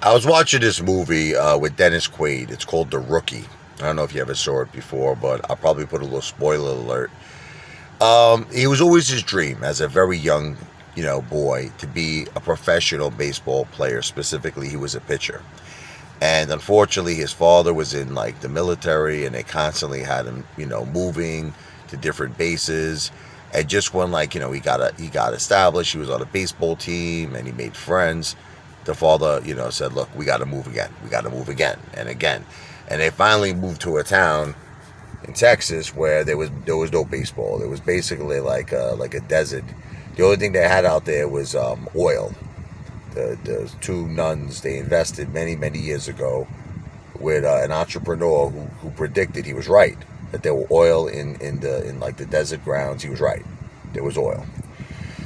I was watching this movie with Dennis Quaid. It's called The Rookie. I don't know if you ever saw it before, but I'll probably put a little spoiler alert. He was always his dream as a very young, boy to be a professional baseball player. Specifically, he was a pitcher. And unfortunately, his father was in like the military, and they constantly had him, moving to different bases. And just when he got established, he was on a baseball team, and he made friends. The father, said, "Look, we got to move again. We got to move again and again." And they finally moved to a town in Texas where there was no baseball. It was basically like a desert. The only thing they had out there was oil. The two nuns, they invested many years ago with an entrepreneur who predicted, he was right, that there were oil in like the desert grounds. He was right. There was oil.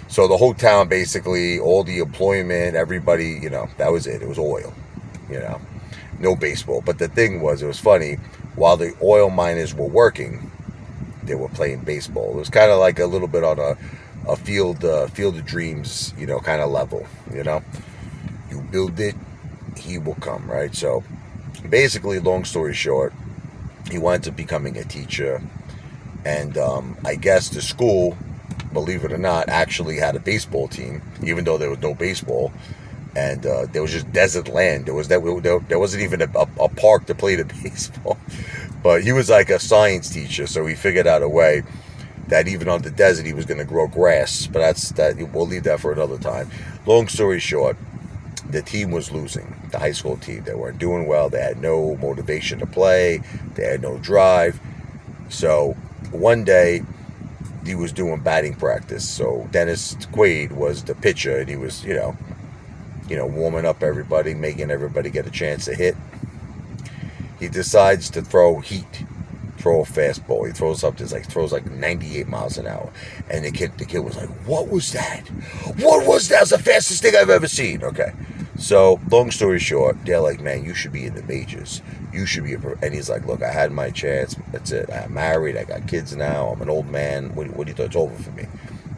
So the whole town, basically, all the employment, everybody, that was it. It was oil, you know, no baseball. But the thing was, it was funny. While the oil miners were working, they were playing baseball. It was kind of like a little bit on a field of dreams, kind of level. You build it, he will come, right? So basically, long story short, he winds up becoming a teacher, and I guess the school, believe it or not, actually had a baseball team, even though there was no baseball, and there was just desert land. There wasn't even a park to play the baseball. But he was like a science teacher, so he figured out a way that even on the desert he was going to grow grass. But we'll leave that for another time. Long story short, the team was losing. The high school team, they weren't doing well. They had no motivation to play. They had no drive. So one day he was doing batting practice. So Dennis Quaid was the pitcher, and he was, warming up everybody, making everybody get a chance to hit. He decides to throw a fastball. He throws like 98 miles an hour, and the kid was like, "What was that? What was that? That's the fastest thing I've ever seen." Okay, so long story short, they're like, "Man, you should be in the majors. You should be And he's like, "Look, I had my chance. That's it. I'm married. I got kids now. I'm an old man. What do you thought? It's over for me."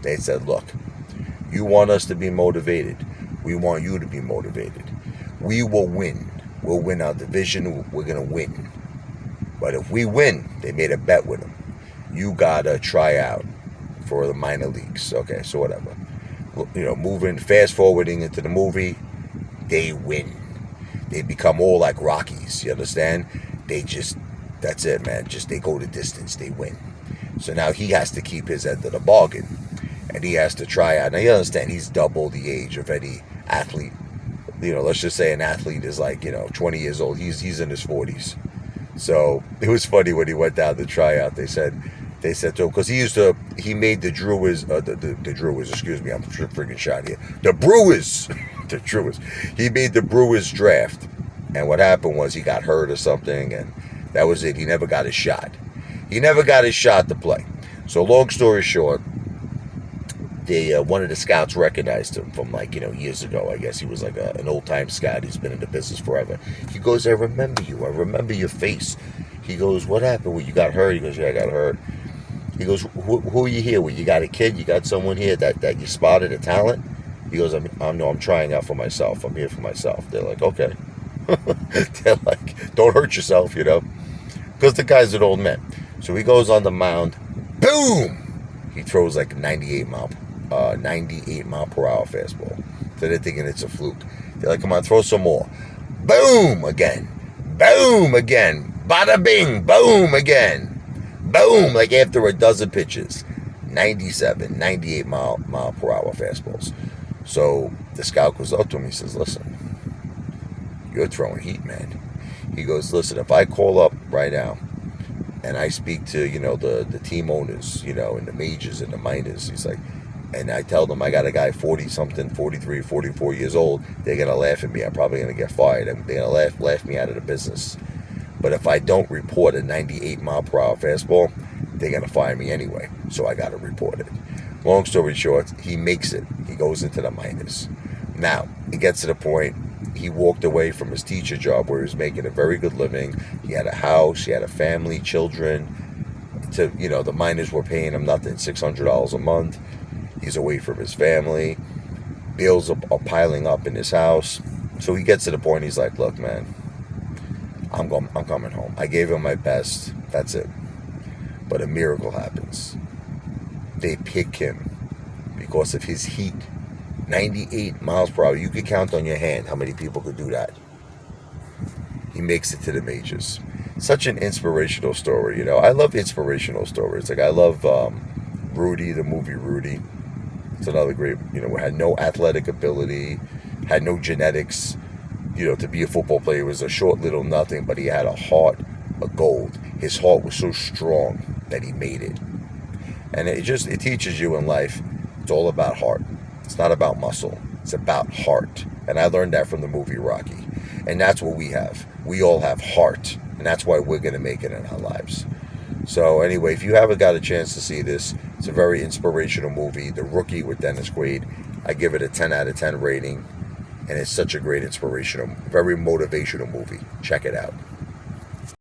They said, "Look, you want us to be motivated. We want you to be motivated. We will win. We'll win our division. We're going to win. But if we win," they made a bet with him, "you got to try out for the minor leagues." Okay, so whatever. Moving, fast forwarding into the movie, they win. They become all like Rockies, you understand? That's it, man. They go the distance, they win. So now he has to keep his end of the bargain. And he has to try out. Now, you understand, he's double the age of any athlete. Let's just say an athlete is 20 years old. He's in his 40s. So it was funny when he went down to try out. They said to him, because he made the Brewers, excuse me, I'm freaking shot here. The Brewers, the Brewers. He made the Brewers draft. And what happened was he got hurt or something, and that was it. He never got his shot. He never got his shot to play. So long story short, one of the scouts recognized him from years ago. I guess he was like an old time scout. He's been in the business forever. He goes, "I remember you. I remember your face." He goes, "What happened? Well, you got hurt?" He goes, "Yeah, I got hurt." He goes, "Who are you here with? You got a kid? You got someone here that you spotted a talent?" He goes, I'm trying out for myself. I'm here for myself." They're like, "Okay." They're like, "Don't hurt yourself, because the guy's an old man." So he goes on the mound. Boom! He throws like 98 mile per hour fastball. So they're thinking it's a fluke. They're like, "Come on, throw some more." Boom again. Boom again. Bada bing. Boom again. Boom. Like after a dozen pitches. 97, 98 mile per hour fastballs. So the scout goes up to him. He says, "Listen, you're throwing heat, man." He goes, "Listen, if I call up right now and I speak to, the team owners, in the majors and the minors," he's like, "and I tell them I got a guy 40 something, 43, 44 years old, they're going to laugh at me. I'm probably going to get fired. They're going to laugh me out of the business. But if I don't report a 98 mile per hour fastball, they're going to fire me anyway. So I got to report it." Long story short, he makes it. He goes into the minors. Now, it gets to the point, he walked away from his teacher job where he was making a very good living. He had a house, he had a family, children. The miners were paying him nothing, $600 a month. He's away from his family. Bills are piling up in his house. So he gets to the point, he's like, look, man, I'm coming home. I gave him my best. That's it. But a miracle happens. They pick him because of his heat. 98 miles per hour. You could count on your hand how many people could do that. He makes it to the majors. Such an inspirational story, you know. I love inspirational stories. Like I love Rudy, the movie Rudy. It's another great, you know, had no athletic ability, had no genetics, you know, to be a football player. He was a short little nothing, but he had a heart of gold. His heart was so strong that he made it. And it teaches you in life, it's all about heart. It's not about muscle. It's about heart. And I learned that from the movie Rocky. And that's what we have. We all have heart. And that's why we're going to make it in our lives. So anyway, if you haven't got a chance to see this, it's a very inspirational movie, The Rookie with Denis Quaid. I give it a 10 out of 10 rating. And it's such a great inspirational, very motivational movie. Check it out.